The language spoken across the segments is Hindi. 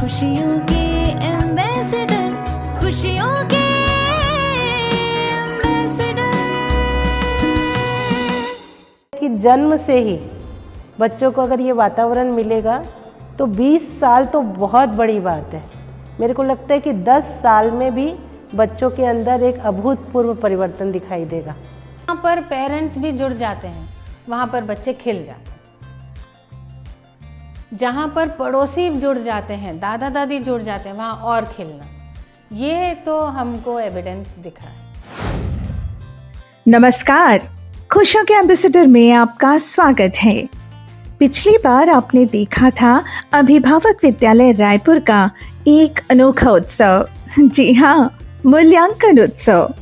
खुशियों के एम्बेसडर, खुशियों के एम्बेसडर। कि जन्म से ही बच्चों को अगर ये वातावरण मिलेगा तो 20 साल तो बहुत बड़ी बात है। मेरे को लगता है कि 10 साल में भी बच्चों के अंदर एक अभूतपूर्व परिवर्तन दिखाई देगा। वहाँ पर पेरेंट्स भी जुड़ जाते हैं, वहाँ पर बच्चे खिल जाते हैं। जहाँ पर पड़ोसी जुड़ जाते हैं, दादा दादी जुड़ जाते हैं, वहाँ और खिलना, ये तो हमको एविडेंस दिख रहा है। नमस्कार, खुशियों के एम्बेसडर में आपका स्वागत है। पिछली बार आपने देखा था अभिभावक विद्यालय रायपुर का एक अनोखा उत्सव। जी हाँ, मूल्यांकन उत्सव।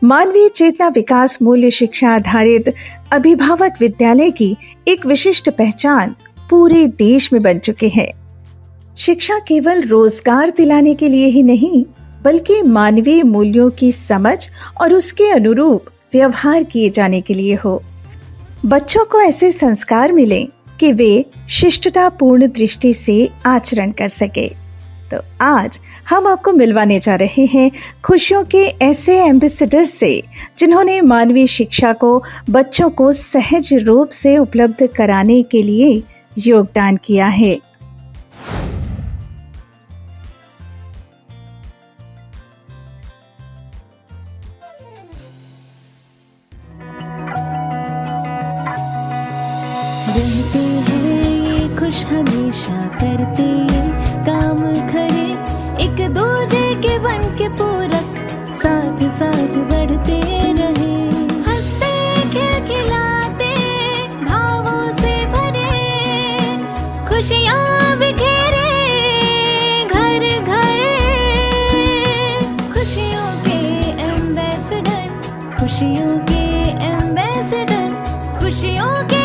मानवीय चेतना विकास मूल्य शिक्षा आधारित अभिभावक विद्यालय की एक विशिष्ट पहचान पूरे देश में बन चुके हैं। शिक्षा केवल रोजगार दिलाने के लिए ही नहीं, बल्कि मानवीय मूल्यों की समझ और उसके अनुरूप व्यवहार किए जाने के लिए हो। बच्चों को ऐसे संस्कार मिले कि वे शिष्टतापूर्ण दृष्टि से आचरण कर सके। तो आज हम आपको मिलवाने जा रहे हैं खुशियों के ऐसे एम्बेसडर से जिन्होंने मानवीय शिक्षा को बच्चों को सहज रूप से उपलब्ध कराने के लिए योगदान किया है। रहते हैं ये खुश हमेशा, करते ये काम खरे, एक दूजे के बन के पूरक, साथ साथ बढ़ते रहे, हंसते खिलखिलाते भावों से भरे, खुशियाँ बिखेरे घर घर, खुशियों के एम्बेसडर, खुशियों के एम्बेसडर, खुशियों के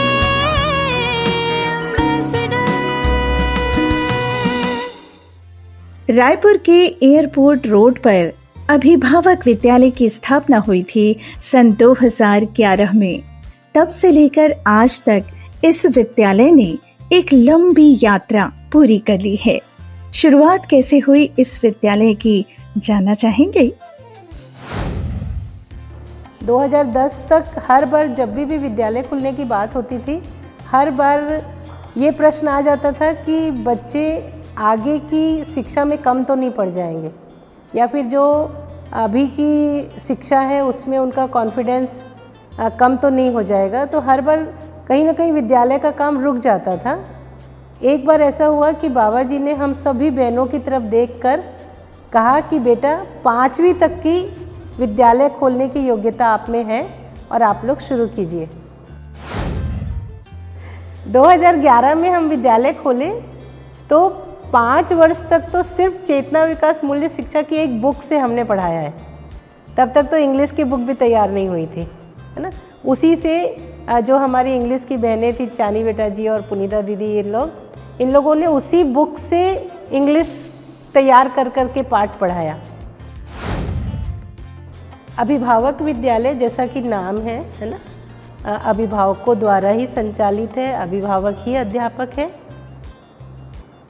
रायपुर के एयरपोर्ट रोड पर अभिभावक विद्यालय की स्थापना हुई थी सन 2011 में। तब से लेकर आज तक इस विद्यालय ने एक लंबी यात्रा पूरी कर ली है। शुरुआत कैसे हुई इस विद्यालय की, जानना चाहेंगे? 2010 तक हर बार जब भी विद्यालय खुलने की बात होती थी, हर बार ये प्रश्न आ जाता था कि बच्चे आगे की शिक्षा में कम तो नहीं पड़ जाएंगे, या फिर जो अभी की शिक्षा है उसमें उनका कॉन्फिडेंस कम तो नहीं हो जाएगा। तो हर बार कहीं ना कहीं विद्यालय का काम रुक जाता था। एक बार ऐसा हुआ कि बाबा जी ने हम सभी बहनों की तरफ देखकर कहा कि बेटा 5वीं तक की विद्यालय खोलने की योग्यता आप में है और आप लोग शुरू कीजिए। 2011 में हम विद्यालय खोले तो 5 वर्ष तक तो सिर्फ चेतना विकास मूल्य शिक्षा की एक बुक से हमने पढ़ाया है। तब तक तो इंग्लिश की बुक भी तैयार नहीं हुई थी, है ना। उसी से जो हमारी इंग्लिश की बहनें थी, चानी बेटा जी और पुनीता दीदी, इन लोगों ने उसी बुक से इंग्लिश तैयार कर के पाठ पढ़ाया। अभिभावक विद्यालय जैसा कि नाम है ना, अभिभावकों द्वारा ही संचालित है, अभिभावक ही अध्यापक है।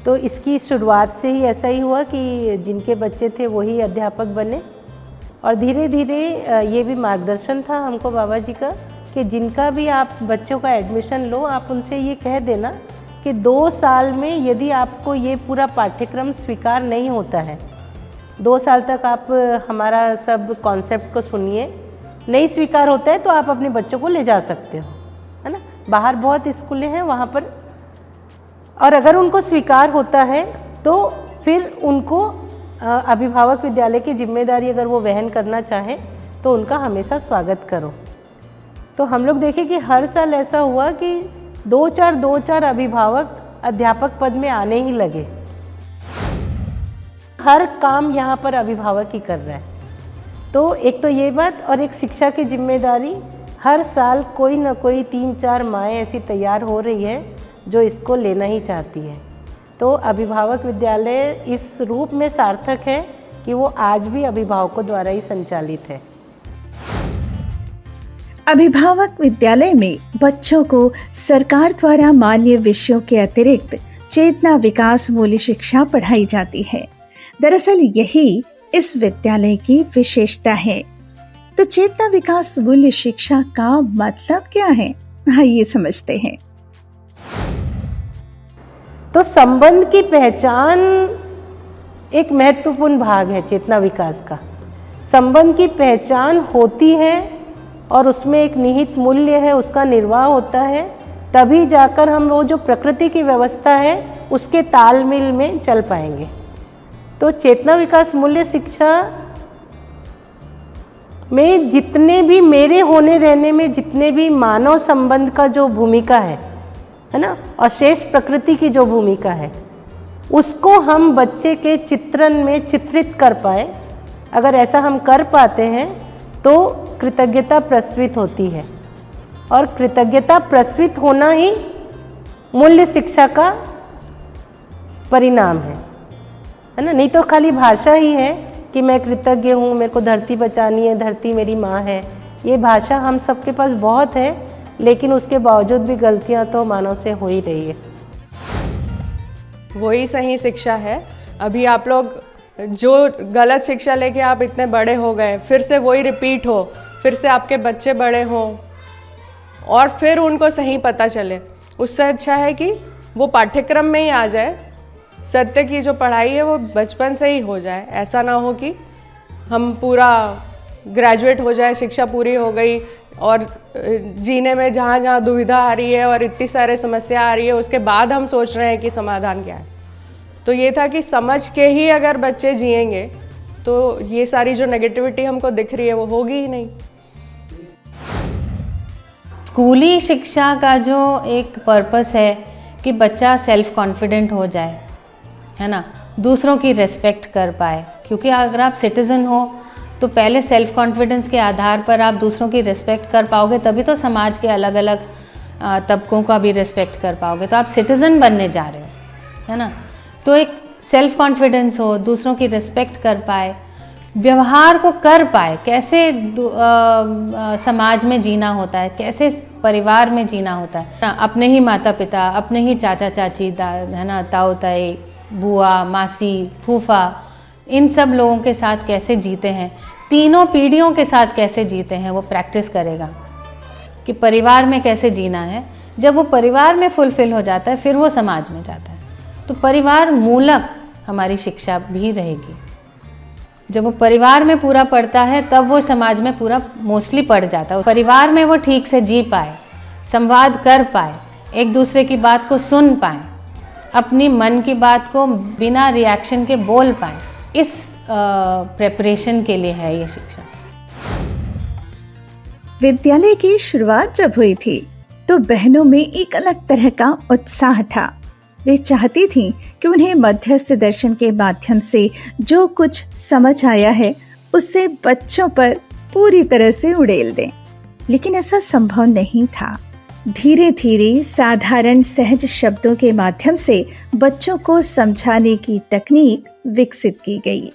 तो इसकी शुरुआत से ही ऐसा ही हुआ कि जिनके बच्चे थे वही अध्यापक बने, और धीरे धीरे ये भी मार्गदर्शन था हमको बाबा जी का कि जिनका भी आप बच्चों का एडमिशन लो, आप उनसे ये कह देना कि 2 साल में यदि आपको ये पूरा पाठ्यक्रम स्वीकार नहीं होता है, 2 साल तक आप हमारा सब कॉन्सेप्ट को सुनिए, नहीं स्वीकार होता है तो आप अपने बच्चों को ले जा सकते हो, है ना। बाहर बहुत स्कूलें हैं वहाँ पर, और अगर उनको स्वीकार होता है तो फिर उनको अभिभावक विद्यालय की जिम्मेदारी अगर वो वहन करना चाहें तो उनका हमेशा स्वागत करो। तो हम लोग देखें कि हर साल ऐसा हुआ कि 2-4 अभिभावक अध्यापक पद में आने ही लगे। हर काम यहाँ पर अभिभावक ही कर रहा है। तो एक तो ये बात, और एक शिक्षा की जिम्मेदारी, हर साल कोई ना कोई 3-4 माएँ ऐसी तैयार हो रही है जो इसको लेना ही चाहती है। तो अभिभावक विद्यालय इस रूप में सार्थक है कि वो आज भी अभिभावकों द्वारा ही संचालित है। अभिभावक विद्यालय में बच्चों को सरकार द्वारा मान्य विषयों के अतिरिक्त चेतना विकास मूल्य शिक्षा पढ़ाई जाती है। दरअसल यही इस विद्यालय की विशेषता है। तो चेतना विकास मूल्य शिक्षा का मतलब क्या है, आइए समझते हैं। तो संबंध की पहचान एक महत्वपूर्ण भाग है चेतना विकास का। संबंध की पहचान होती है और उसमें एक निहित मूल्य है, उसका निर्वाह होता है, तभी जाकर हम वो जो प्रकृति की व्यवस्था है उसके तालमेल में चल पाएंगे। तो चेतना विकास मूल्य शिक्षा में जितने भी मेरे होने रहने में जितने भी मानव संबंध का जो भूमिका है ना, और शेष प्रकृति की जो भूमिका है, उसको हम बच्चे के चित्रण में चित्रित कर पाए। अगर ऐसा हम कर पाते हैं तो कृतज्ञता प्रस्फुटित होती है, और कृतज्ञता प्रस्फुटित होना ही मूल्य शिक्षा का परिणाम है ना। नहीं तो खाली भाषा ही है कि मैं कृतज्ञ हूँ, मेरे को धरती बचानी है, धरती मेरी माँ है। ये भाषा हम सबके पास बहुत है, लेकिन उसके बावजूद भी गलतियाँ तो मानव से हो ही रही है। वही सही शिक्षा है। अभी आप लोग जो गलत शिक्षा लेके आप इतने बड़े हो गए, फिर से वही रिपीट हो, फिर से आपके बच्चे बड़े हों और फिर उनको सही पता चले। उससे अच्छा है कि वो पाठ्यक्रम में ही आ जाए, सत्य की जो पढ़ाई है वो बचपन से ही हो जाए। ऐसा ना हो कि हम पूरा ग्रेजुएट हो जाए, शिक्षा पूरी हो गई और जीने में जहाँ जहाँ दुविधा आ रही है और इतनी सारे समस्या आ रही है, उसके बाद हम सोच रहे हैं कि समाधान क्या है। तो ये था कि समझ के ही अगर बच्चे जिएंगे तो ये सारी जो नेगेटिविटी हमको दिख रही है वो होगी ही नहीं। स्कूली शिक्षा का जो एक पर्पस है कि बच्चा सेल्फ कॉन्फिडेंट हो जाए, है ना, दूसरों की रिस्पेक्ट कर पाए। क्योंकि अगर आप सिटीज़न हो तो पहले सेल्फ कॉन्फिडेंस के आधार पर आप दूसरों की रिस्पेक्ट कर पाओगे, तभी तो समाज के अलग अलग तबकों का भी रिस्पेक्ट कर पाओगे। तो आप सिटीज़न बनने जा रहे हो, है ना। तो एक सेल्फ कॉन्फिडेंस हो, दूसरों की रिस्पेक्ट कर पाए, व्यवहार को कर पाए, कैसे समाज में जीना होता है, कैसे परिवार में जीना होता है। अपने ही माता पिता, अपने ही चाचा चाची, है ना, ताऊ ताई, बुआ, मासी, फूफा, इन सब लोगों के साथ कैसे जीते हैं, तीनों पीढ़ियों के साथ कैसे जीते हैं, वो प्रैक्टिस करेगा कि परिवार में कैसे जीना है। जब वो परिवार में फुलफिल हो जाता है फिर वो समाज में जाता है। तो परिवार मूलक हमारी शिक्षा भी रहेगी। जब वो परिवार में पूरा पढ़ता है तब वो समाज में पूरा मोस्टली पढ़ जाता है। परिवार में वो ठीक से जी पाए, संवाद कर पाए, एक दूसरे की बात को सुन पाए, अपनी मन की बात को बिना रिएक्शन के बोल पाए, इस प्रेपरेशन के लिए है ये शिक्षा। विद्यालय की शुरुआत जब हुई थी तो बहनों में एक अलग तरह का उत्साह था। वे चाहती थीं कि उन्हें मध्यस्थ दर्शन के माध्यम से जो कुछ समझ आया है उससे बच्चों पर पूरी तरह से उड़ेल दें, लेकिन ऐसा संभव नहीं था। धीरे धीरे साधारण सहज शब्दों के माध्यम से बच्चों को समझाने की तकनीक विकसित की गई।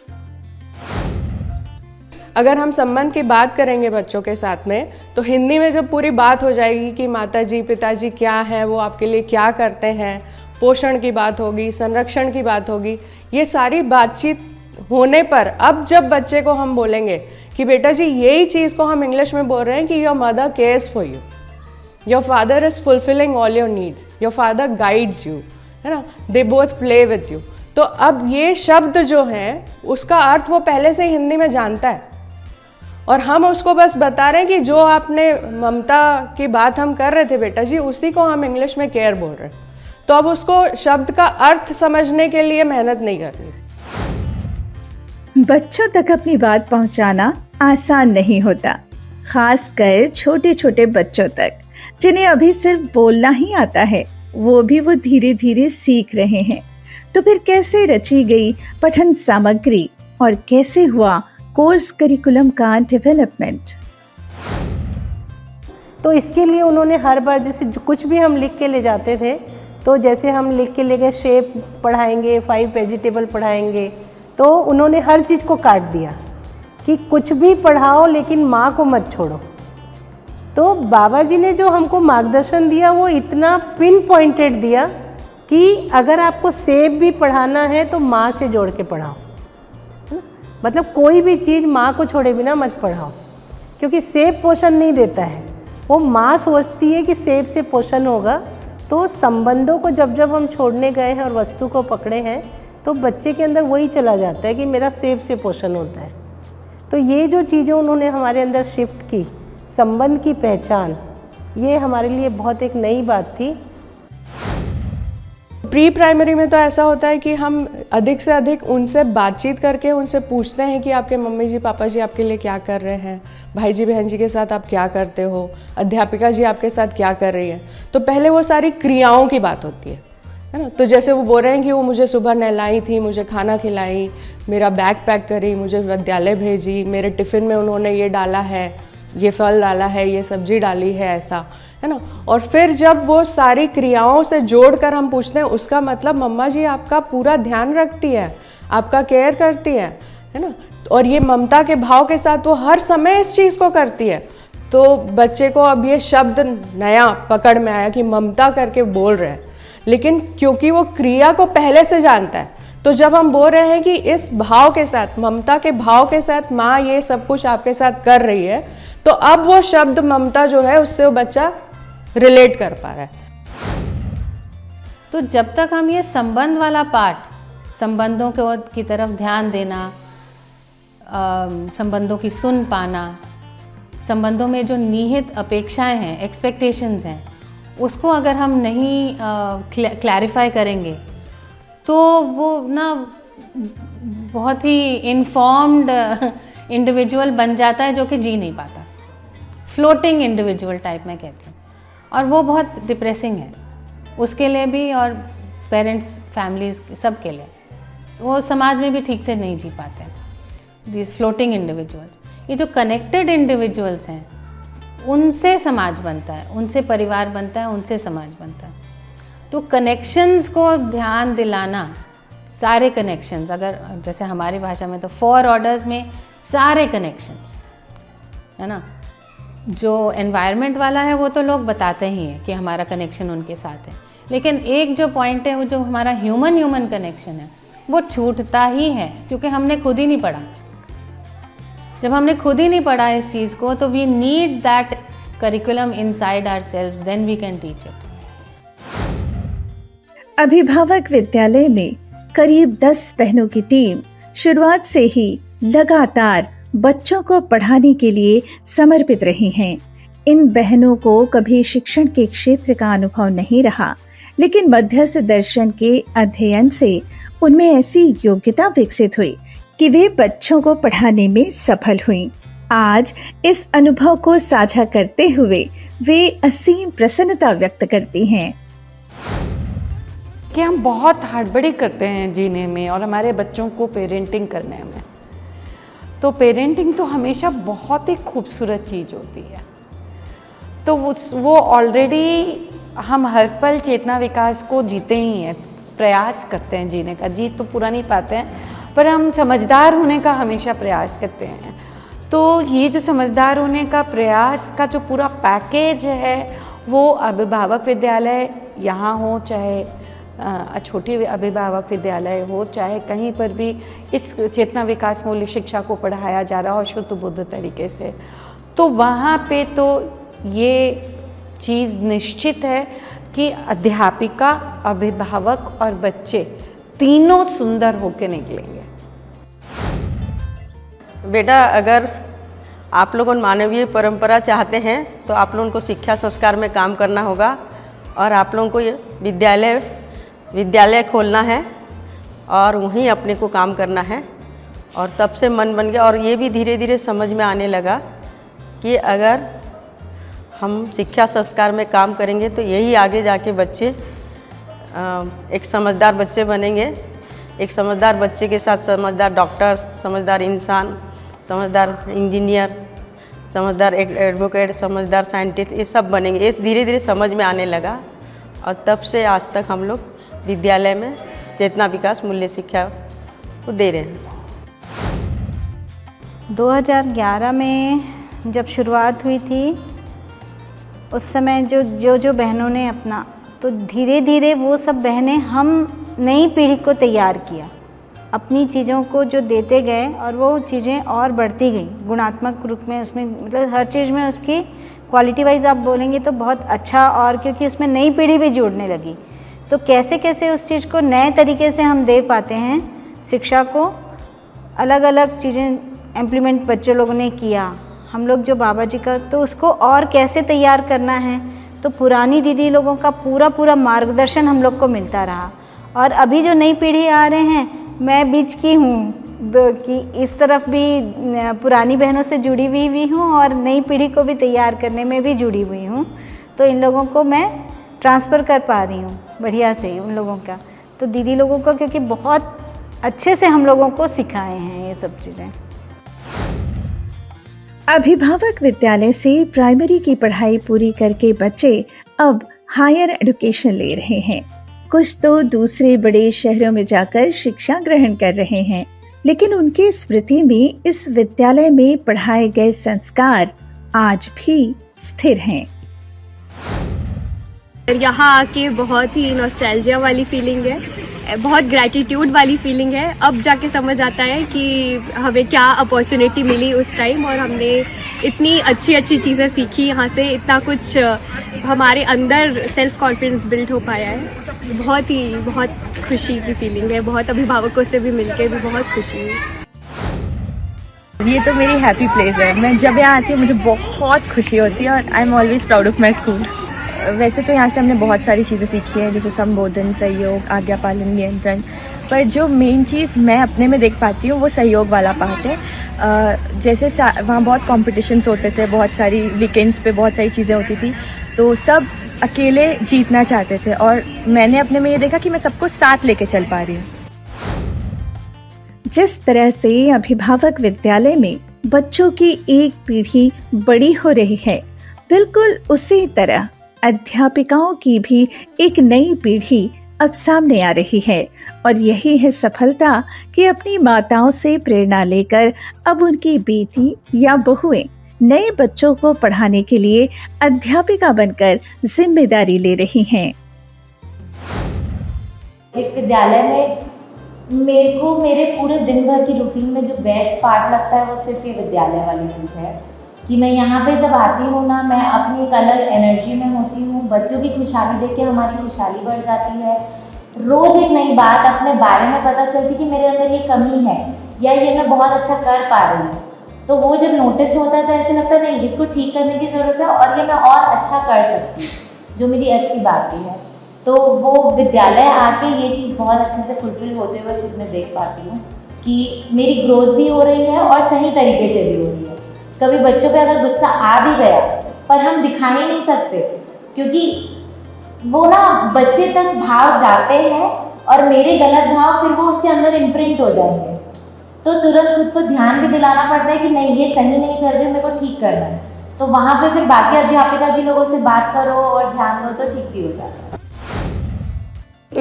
अगर हम संबंध की बात करेंगे बच्चों के साथ में, तो हिंदी में जब पूरी बात हो जाएगी कि माताजी पिताजी क्या हैं, वो आपके लिए क्या करते हैं, पोषण की बात होगी, संरक्षण की बात होगी, ये सारी बातचीत होने पर अब जब बच्चे को हम बोलेंगे कि बेटा जी यही चीज़ को हम इंग्लिश में बोल रहे हैं कि your mother cares for you, your father is fulfilling all your needs, your father guides you, है ना, they both play with you. तो अब ये शब्द जो हैं उसका अर्थ वो पहले से ही हिंदी में जानता है और हम उसको बस बता रहे हैं कि जो आपने ममता की बात हम कर रहे थे बेटा जी, उसी को हम इंग्लिश में केयर बोल रहे हैं। तो अब उसको शब्द का अर्थ समझने के लिए मेहनत नहीं करनी। बच्चों तक अपनी बात पहुंचाना आसान नहीं होता, खासकर छोटे छोटे बच्चों तक जिन्हें अभी सिर्फ बोलना ही आता है, वो धीरे धीरे सीख रहे हैं। तो फिर कैसे रची गई पठन सामग्री और कैसे हुआ कोर्स करिकुलम का डेवलपमेंट? तो इसके लिए उन्होंने हर बार जैसे कुछ भी हम लिख के ले जाते थे, तो जैसे हम लिख के ले गए शेप पढ़ाएंगे, 5 वेजिटेबल पढ़ाएंगे, तो उन्होंने हर चीज़ को काट दिया कि कुछ भी पढ़ाओ लेकिन माँ को मत छोड़ो। तो बाबा जी ने जो हमको मार्गदर्शन दिया वो इतना पिन पॉइंटेड दिया कि अगर आपको सेब भी पढ़ाना है तो माँ से जोड़ के पढ़ाओ, है ना? मतलब कोई भी चीज़ माँ को छोड़े बिना मत पढ़ाओ, क्योंकि सेब पोषण नहीं देता है। वो माँ सोचती है कि सेब से पोषण होगा। तो संबंधों को जब जब हम छोड़ने गए हैं और वस्तु को पकड़े हैं तो बच्चे के अंदर वही चला जाता है कि मेरा सेब से पोषण होता है। तो ये जो चीज़ें उन्होंने हमारे अंदर शिफ्ट की, संबंध की पहचान, ये हमारे लिए बहुत एक नई बात थी। प्री प्राइमरी में तो ऐसा होता है कि हम अधिक से अधिक उनसे बातचीत करके उनसे पूछते हैं कि आपके मम्मी जी पापा जी आपके लिए क्या कर रहे हैं, भाई जी बहन जी के साथ आप क्या करते हो, अध्यापिका जी आपके साथ क्या कर रही है। तो पहले वो सारी क्रियाओं की बात होती है ना। तो जैसे वो बोल रहे हैं कि वो मुझे सुबह नहलाई थी, मुझे खाना खिलाई, मेरा बैग पैक करी, मुझे विद्यालय भेजी, मेरे टिफ़िन में उन्होंने ये डाला है, ये फल डाला है, ये सब्जी डाली है, ऐसा है ना। और फिर जब वो सारी क्रियाओं से जोड़कर हम पूछते हैं, उसका मतलब मम्मा जी आपका पूरा ध्यान रखती है, आपका केयर करती है ना। और ये ममता के भाव के साथ वो हर समय इस चीज़ को करती है। तो बच्चे को अब ये शब्द नया पकड़ में आया कि ममता करके बोल रहे हैं, लेकिन क्योंकि वो क्रिया को पहले से जानता है, तो जब हम बोल रहे हैं कि इस भाव के साथ, ममता के भाव के साथ माँ ये सब कुछ आपके साथ कर रही है, तो अब वो शब्द ममता जो है उससे वो बच्चा रिलेट कर पा रहा है। तो जब तक हम ये संबंध वाला पार्ट, संबंधों की तरफ ध्यान देना, संबंधों की सुन पाना, संबंधों में जो निहित अपेक्षाएं हैं, एक्सपेक्टेशंस हैं, उसको अगर हम नहीं क्लैरिफाई करेंगे तो वो ना बहुत ही इन्फॉर्म्ड इंडिविजुअल बन जाता है जो कि जी नहीं पाता, फ्लोटिंग इंडिविजुअल टाइप में कहती हूँ। और वो बहुत डिप्रेसिंग है उसके लिए भी और पेरेंट्स, फैमिलीज, सब के लिए। वो समाज में भी ठीक से नहीं जी पाते हैं दीज फ्लोटिंग इंडिविजुअल्स। ये जो कनेक्टेड इंडिविजुअल्स हैं उनसे समाज बनता है, उनसे परिवार बनता है, उनसे समाज बनता है। तो कनेक्शंस को ध्यान दिलाना, सारे कनेक्शंस, अगर जैसे हमारी भाषा में तो 4 ऑर्डर्स में सारे कनेक्शंस, है ना। जो एनवायरनमेंट वाला है वो तो लोग बताते ही हैं कि हमारा कनेक्शन उनके साथ है, लेकिन एक जो पॉइंट है वो जो हमारा ह्यूमन कनेक्शन है वो छूटता ही है, क्योंकि हमने खुद ही नहीं पढ़ा। जब हमने खुद ही नहीं पढ़ा इस चीज़ को, तो we need that curriculum inside ourselves, then we can teach it. अभिभावक विद्यालय में करीब 10 बहनों की टीम शुरुआत से ही लगातार बच्चों को पढ़ाने के लिए समर्पित रही हैं। इन बहनों को कभी शिक्षण के क्षेत्र का अनुभव नहीं रहा, लेकिन मध्यस्थ दर्शन के अध्ययन से उनमें ऐसी योग्यता विकसित हुई कि वे बच्चों को पढ़ाने में सफल हुईं। आज इस अनुभव को साझा करते हुए वे असीम प्रसन्नता व्यक्त करती हैं कि हम बहुत हड़बड़ी करते हैं जीने में और हमारे बच्चों को पेरेंटिंग करने में। तो पेरेंटिंग तो हमेशा बहुत ही खूबसूरत चीज़ होती है। तो वो ऑलरेडी हम हर पल चेतना विकास को जीते ही हैं, प्रयास करते हैं जीने का। जीत तो पूरा नहीं पाते हैं, पर हम समझदार होने का हमेशा प्रयास करते हैं। तो ये जो समझदार होने का प्रयास का जो पूरा पैकेज है, वो अभिभावक विद्यालय यहाँ हो, चाहे छोटी अभिभावक विद्यालय हो, चाहे कहीं पर भी इस चेतना विकास मूल्य शिक्षा को पढ़ाया जा रहा हो शुद्ध बुद्ध तरीके से, तो वहाँ पे तो ये चीज़ निश्चित है कि अध्यापिका, अभिभावक और बच्चे तीनों सुंदर होकर निकलेंगे। बेटा, अगर आप लोगों मानवीय परंपरा चाहते हैं तो आप लोगों को शिक्षा संस्कार में काम करना होगा और आप लोगों को ये विद्यालय खोलना है और वहीं अपने को काम करना है। और तब से मन बन गया और ये भी धीरे धीरे समझ में आने लगा कि अगर हम शिक्षा संस्कार में काम करेंगे तो यही आगे जाके बच्चे एक समझदार बच्चे बनेंगे। एक समझदार बच्चे के साथ समझदार डॉक्टर, समझदार इंसान, समझदार इंजीनियर, समझदार एडवोकेट, समझदार साइंटिस्ट, ये सब बनेंगे। ये धीरे धीरे समझ में आने लगा और तब से आज तक हम लोग विद्यालय में चेतना विकास मूल्य शिक्षा को दे रहे हैं। 2011 में जब शुरुआत हुई थी, उस समय जो बहनों ने अपना तो धीरे धीरे वो सब बहनें हम नई पीढ़ी को तैयार किया, अपनी चीज़ों को जो देते गए और वो चीज़ें और बढ़ती गई गुणात्मक रूप में, उसमें मतलब हर चीज़ में उसकी क्वालिटी वाइज आप बोलेंगे तो बहुत अच्छा, और क्योंकि उसमें नई पीढ़ी भी जुड़ने लगी तो कैसे कैसे उस चीज़ को नए तरीके से हम दे पाते हैं, शिक्षा को अलग अलग चीज़ें इम्प्लीमेंट बच्चे लोगों ने किया। हम लोग जो बाबा जी का, तो उसको और कैसे तैयार करना है, तो पुरानी दीदी लोगों का पूरा मार्गदर्शन हम लोग को मिलता रहा। और अभी जो नई पीढ़ी आ रहे हैं, मैं बीच की हूँ कि इस तरफ भी पुरानी बहनों से जुड़ी हुई भी हूँ और नई पीढ़ी को भी तैयार करने में भी जुड़ी हुई हूँ, तो इन लोगों को मैं ट्रांसफ़र कर पा रही हूँ बढ़िया से उन लोगों का, तो दीदी लोगों को, क्योंकि बहुत अच्छे से हम लोगों को सिखाए हैं ये सब चीज़ें। अभिभावक विद्यालय से प्राइमरी की पढ़ाई पूरी करके बच्चे अब हायर एजुकेशन ले रहे हैं। कुछ तो दूसरे बड़े शहरों में जाकर शिक्षा ग्रहण कर रहे हैं, लेकिन उनकी स्मृति में इस विद्यालय में पढ़ाए गए संस्कार आज भी स्थिर हैं। यहाँ आके बहुत ही नॉस्टैल्जिया वाली फीलिंग है, बहुत ग्रैटिट्यूड वाली फीलिंग है। अब जाके समझ आता है कि हमें क्या अपॉर्चुनिटी मिली उस टाइम, और हमने इतनी अच्छी अच्छी चीज़ें सीखी यहाँ से, इतना कुछ हमारे अंदर सेल्फ कॉन्फिडेंस बिल्ड हो पाया है। बहुत खुशी की फीलिंग है, बहुत अभिभावकों से भी मिलके भी बहुत खुशी है। ये तो मेरी हैप्पी प्लेस है, मैं जब यहाँ आती हूँ मुझे बहुत खुशी होती है और I am always proud of my school. वैसे तो यहाँ से हमने बहुत सारी चीज़ें सीखी हैं, जैसे संबोधन, सहयोग, आज्ञा पालन, नियंत्रण, पर जो मेन चीज़ मैं अपने में देख पाती हूँ वो सहयोग वाला पार्ट है। जैसे वहाँ बहुत कॉम्पिटिशन्स होते थे, बहुत सारी वीकेंड्स पे बहुत सारी चीज़ें होती थी, तो सब अकेले जीतना चाहते थे और मैंने अपने में ये देखा कि मैं सबको साथ लेके चल पा रही हूँ। जिस तरह से अभिभावक विद्यालय में बच्चों की एक पीढ़ी बड़ी हो रही है, बिल्कुल उसी तरह अध्यापिकाओं की भी एक नई पीढ़ी अब सामने आ रही है, और यही है सफलता कि अपनी माताओं से प्रेरणा लेकर अब उनकी बेटी या बहुएं नए बच्चों को पढ़ाने के लिए अध्यापिका बनकर जिम्मेदारी ले रही हैं। इस विद्यालय में मेरे को मेरे पूरे दिन भर की रूटीन में जो बेस्ट पार्ट लगता है वो सिर्फ ये विद्यालय वाली चीज़ है कि मैं यहाँ पे जब आती हूँ ना, मैं अपनी एक अलग एनर्जी में होती हूँ। बच्चों की खुशहाली देख के हमारी खुशहाली बढ़ जाती है। रोज़ एक नई बात अपने बारे में पता चलती कि मेरे अंदर ये कमी है या ये मैं बहुत अच्छा कर पा रही हूँ, तो वो जब नोटिस होता है तो ऐसे लगता है नहीं, इसको ठीक करने की ज़रूरत है और ये मैं और अच्छा कर सकती हूँ, जो मेरी अच्छी बात है। तो वो विद्यालय आके ये चीज़ बहुत अच्छे से फुलफिल होते हुए खुद में देख पाती हूँ कि मेरी ग्रोथ भी हो रही है और सही तरीके से भी हो रही है। कभी बच्चों पे अगर गुस्सा आ भी गया पर हम दिखा ही नहीं सकते, क्योंकि वो ना बच्चे तक भाव जाते हैं और मेरे गलत भाव फिर वो उसके अंदर इम्प्रिंट हो जाएंगे, तो तुरंत खुद को ध्यान भी दिलाना पड़ता है कि नहीं, ये सही नहीं चल रही, मेरे को ठीक करना है। तो वहाँ पे फिर बाकी अध्यापिका जी लोगों से बात करो और ध्यान दो तो ठीक भी हो जाता है।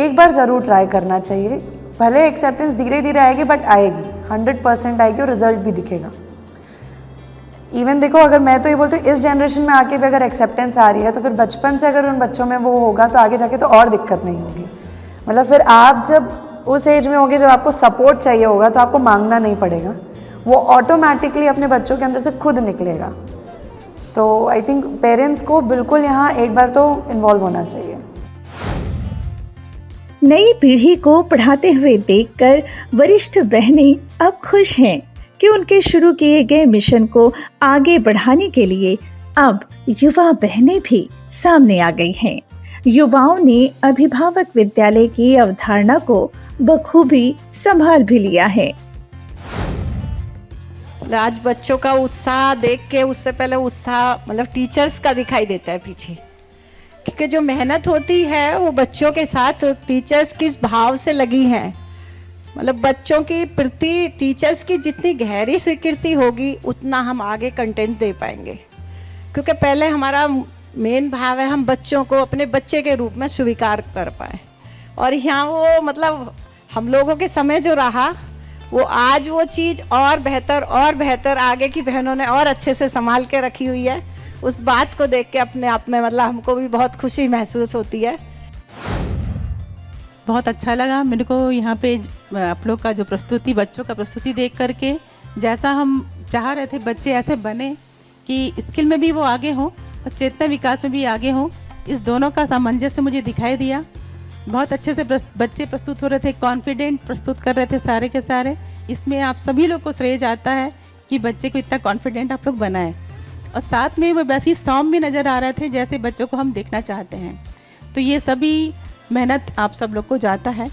एक बार ज़रूर ट्राई करना चाहिए, भले एक्सेप्टेंस धीरे धीरे आएगी बट आएगी, 100% आएगी और रिजल्ट भी दिखेगा। इवन देखो, अगर मैं तो ये बोलती हूँ इस जनरेशन में आके भी अगर एक्सेप्टेंस आ रही है तो फिर बचपन से अगर उन बच्चों में वो होगा तो आगे जाके तो और दिक्कत नहीं होगी। मतलब फिर आप जब उस एज में होगे जब आपको सपोर्ट चाहिए होगा तो आपको मांगना नहीं पड़ेगा, वो ऑटोमेटिकली अपने बच्चों के अंदर से खुद निकलेगा। तो आई थिंक पेरेंट्स को बिल्कुल यहाँ एक बार तो इन्वॉल्व होना चाहिए। नई पीढ़ी को पढ़ाते हुए देखकर वरिष्ठ बहनें अब खुश हैं कि उनके शुरू किए गए मिशन को आगे बढ़ाने के लिए अब युवा बहनें भी सामने आ गई हैं। युवाओं ने अभिभावक विद्यालय की अवधारणा को बखूबी संभाल भी लिया है। आज बच्चों का उत्साह देख के उससे पहले उत्साह मतलब टीचर्स का दिखाई देता है पीछे, क्योंकि जो मेहनत होती है वो बच्चों के साथ टीचर्स किस भाव से लगी हैं। मतलब बच्चों की प्रति टीचर्स की जितनी गहरी स्वीकृति होगी उतना हम आगे कंटेंट दे पाएंगे, क्योंकि पहले हमारा मेन भाव है हम बच्चों को अपने बच्चे के रूप में स्वीकार कर पाए, और यहाँ वो मतलब हम लोगों के समय जो रहा वो आज वो चीज़ और बेहतर आगे की बहनों ने और अच्छे से संभाल के रखी हुई है। उस बात को देख के अपने आप में मतलब हमको भी बहुत खुशी महसूस होती है। बहुत अच्छा लगा मेरे को यहाँ पे आप लोग का जो प्रस्तुति, बच्चों का प्रस्तुति देख करके, जैसा हम चाह रहे थे बच्चे ऐसे बने कि स्किल में भी वो आगे हों और चेतना विकास में भी आगे हों, इस दोनों का सामंजस्य मुझे दिखाई दिया। बहुत अच्छे से बच्चे प्रस्तुत हो रहे थे, कॉन्फिडेंट प्रस्तुत कर रहे थे सारे के सारे। इसमें आप सभी लोग को श्रेय जाता है कि बच्चे को इतना कॉन्फिडेंट आप लोग बनाएं, और साथ में वो वैसे ही सौम्य भी नज़र आ रहे थे जैसे बच्चों को हम देखना चाहते हैं। तो ये सभी मेहनत आप सब लोग को जाता है।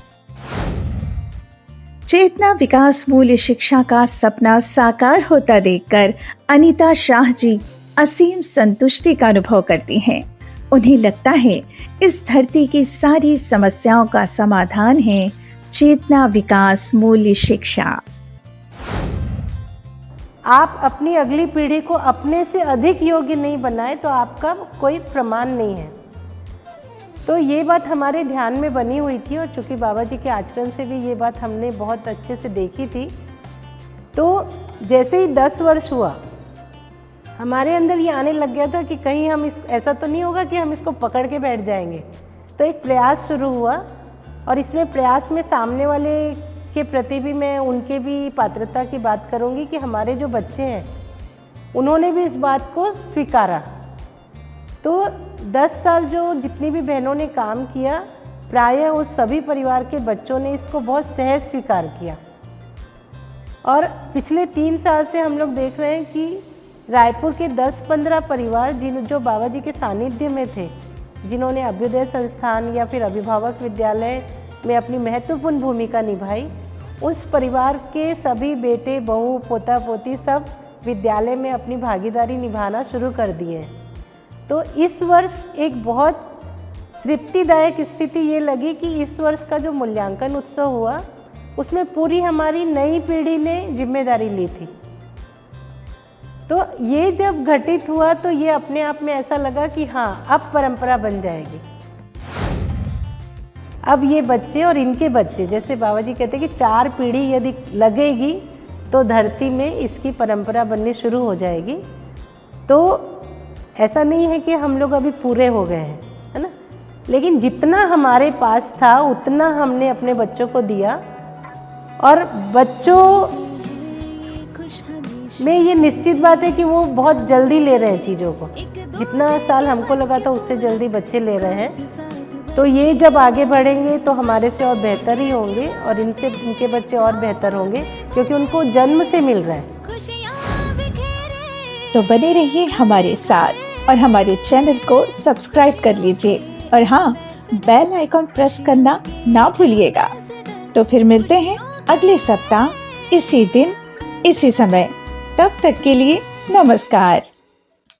चेतना विकास मूल्य शिक्षा का सपना साकार होता देखकर अनीता शाह जी असीम संतुष्टि का अनुभव करती हैं। उन्हें लगता है इस धरती की सारी समस्याओं का समाधान है चेतना विकास मूल्य शिक्षा। आप अपनी अगली पीढ़ी को अपने से अधिक योग्य नहीं बनाए तो आपका कोई प्रमाण नहीं है। तो ये बात हमारे ध्यान में बनी हुई थी, और चूँकि बाबा जी के आचरण से भी ये बात हमने बहुत अच्छे से देखी थी। तो जैसे ही 10 वर्ष हुआ, हमारे अंदर ये आने लग गया था कि कहीं हम ऐसा तो नहीं होगा कि हम इसको पकड़ के बैठ जाएंगे। तो एक प्रयास शुरू हुआ, और इसमें प्रयास में सामने वाले के प्रति भी मैं उनके भी पात्रता की बात करूंगी कि हमारे जो बच्चे हैं उन्होंने भी इस बात को स्वीकारा। तो 10 साल जो जितनी भी बहनों ने काम किया, प्रायः उस सभी परिवार के बच्चों ने इसको बहुत सहज स्वीकार किया। और पिछले 3 साल से हम लोग देख रहे हैं कि रायपुर के 10-15 परिवार जो बाबा जी के सानिध्य में थे, जिन्होंने अभ्युदय संस्थान या फिर अभिभावक विद्यालय में अपनी महत्वपूर्ण भूमिका निभाई, उस परिवार के सभी बेटे, बहू, पोता पोती सब विद्यालय में अपनी भागीदारी निभाना शुरू कर दिए। तो इस वर्ष एक बहुत तृप्तिदायक स्थिति ये लगी कि इस वर्ष का जो मूल्यांकन उत्सव हुआ उसमें पूरी हमारी नई पीढ़ी ने जिम्मेदारी ली थी। तो ये जब घटित हुआ तो ये अपने आप में ऐसा लगा कि हाँ, अब परंपरा बन जाएगी। अब ये बच्चे और इनके बच्चे, जैसे बाबा जी कहते हैं कि 4 पीढ़ी यदि लगेगी तो धरती में इसकी परंपरा बननी शुरू हो जाएगी। तो ऐसा नहीं है कि हम लोग अभी पूरे हो गए हैं, है ना, लेकिन जितना हमारे पास था उतना हमने अपने बच्चों को दिया, और बच्चों में ये निश्चित बात है कि वो बहुत जल्दी ले रहे हैं चीज़ों को। जितना साल हमको लगा था उससे जल्दी बच्चे ले रहे हैं। तो ये जब आगे बढ़ेंगे तो हमारे से और बेहतर ही होंगे, और इनसे इनके बच्चे और बेहतर होंगे, क्योंकि उनको जन्म से मिल रहा है। तो बने रहिए हमारे साथ और हमारे चैनल को सब्सक्राइब कर लीजिए, और हाँ, बेल आइकॉन प्रेस करना ना भूलिएगा। तो फिर मिलते हैं अगले सप्ताह इसी दिन इसी समय। तब तक के लिए नमस्कार।